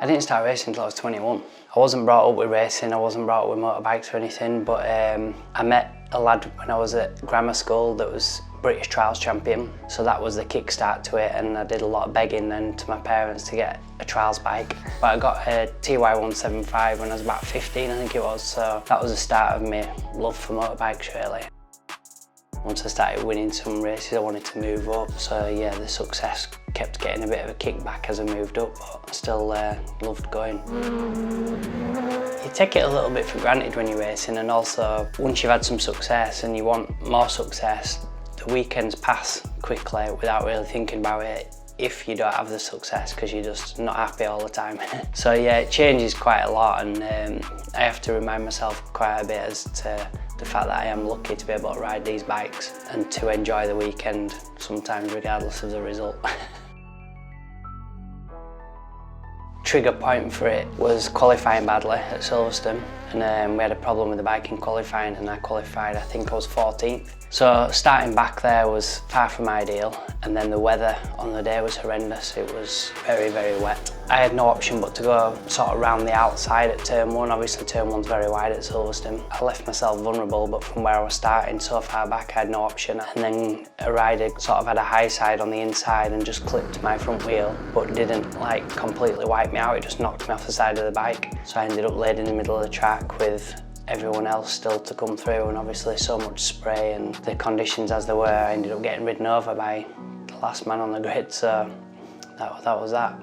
I didn't start racing until I was 21. I wasn't brought up with racing, I wasn't brought up with motorbikes or anything, but I met a lad when I was at grammar school that was British trials champion, so that was the kickstart to it, and I did a lot of begging then to my parents to get a trials bike. But I got a TY175 when I was about 15, I think it was, so that was the start of my love for motorbikes really. Once I started winning some races, I wanted to move up, so yeah, the success kept getting a bit of a kickback as I moved up, but I still loved going. You take it a little bit for granted when you're racing, and also once you've had some success and you want more success, the weekends pass quickly without really thinking about it if you don't have the success, because you're just not happy all the time. So yeah, it changes quite a lot, and I have to remind myself quite a bit as to the fact that I am lucky to be able to ride these bikes and to enjoy the weekend sometimes regardless of the result. Trigger point for it was qualifying badly at Silverstone, and we had a problem with the bike in qualifying, and I qualified, I think I was 14th. So starting back there was far from ideal, and then the weather on the day was horrendous. It was very, very wet. I had no option but to go sort of round the outside at turn 1. Obviously turn 1's very wide at Silverstone. I left myself vulnerable, but from where I was starting so far back, I had no option. And then a rider sort of had a high side on the inside and just clipped my front wheel, but didn't like completely wipe me out. It just knocked me off the side of the bike. So I ended up laid in the middle of the track with everyone else still to come through, and obviously so much spray and the conditions as they were, I ended up getting ridden over by the last man on the grid, so that was that.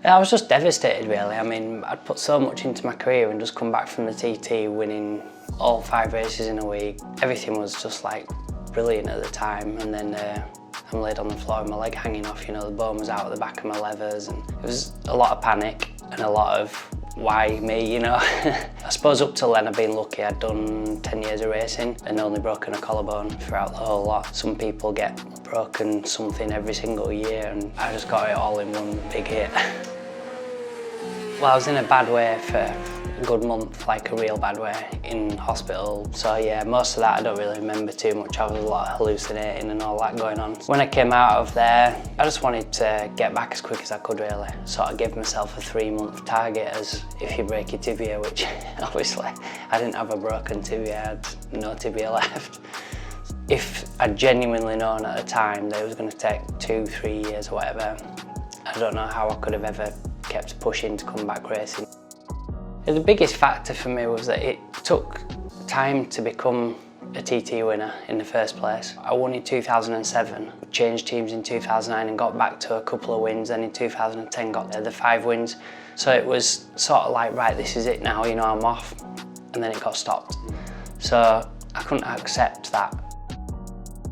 Yeah, I was just devastated really. I mean, I'd put so much into my career and just come back from the TT winning all 5 races in a week. Everything was just like brilliant at the time, and then I'm laid on the floor with my leg hanging off, you know, the bone was out at the back of my levers, and it was a lot of panic and a lot of why me, you know. I suppose up till then I've been lucky. I'd done 10 years of racing and only broken a collarbone throughout the whole lot. Some people get broken something every single year, and I just got it all in one big hit. Well, I was in a bad way for a good month, like a real bad way, in hospital. So yeah, most of that I don't really remember too much. I was a lot of hallucinating and all that going on. When I came out of there, I just wanted to get back as quick as I could really. So I gave myself a 3-month target as if you break your tibia, which obviously I didn't have a broken tibia, I had no tibia left. If I'd genuinely known at the time that it was going to take 2-3 years or whatever, I don't know how I could have ever kept pushing to come back racing. The biggest factor for me was that it took time to become a TT winner in the first place. I won in 2007, changed teams in 2009 and got back to a couple of wins, then in 2010 got the 5 wins. So it was sort of like, right, this is it now, you know, I'm off, and then it got stopped. So I couldn't accept that.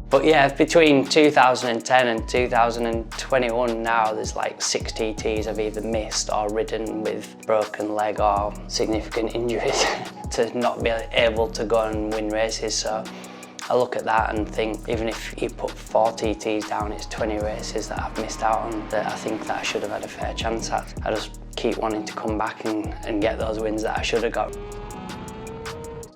But yeah, between 2010 and 2021 now, there's like 6 TTs I've either missed or ridden with broken leg or significant injuries to not be able to go and win races. So I look at that and think, even if you put 4 TTs down, it's 20 races that I've missed out on that I think that I should have had a fair chance at. I just keep wanting to come back and get those wins that I should have got.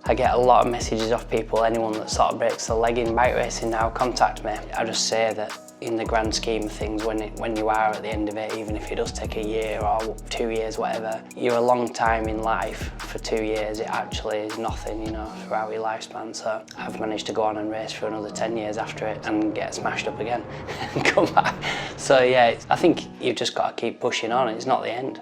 I get a lot of messages off people, anyone that sort of breaks their leg in bike racing now, contact me. I just say that in the grand scheme of things, when you are at the end of it, even if it does take a year or 2 years, whatever, you're a long time in life. For 2 years, it actually is nothing, you know, throughout your lifespan. So I've managed to go on and race for another 10 years after it and get smashed up again and come back. So yeah, I think you've just got to keep pushing on. It's not the end.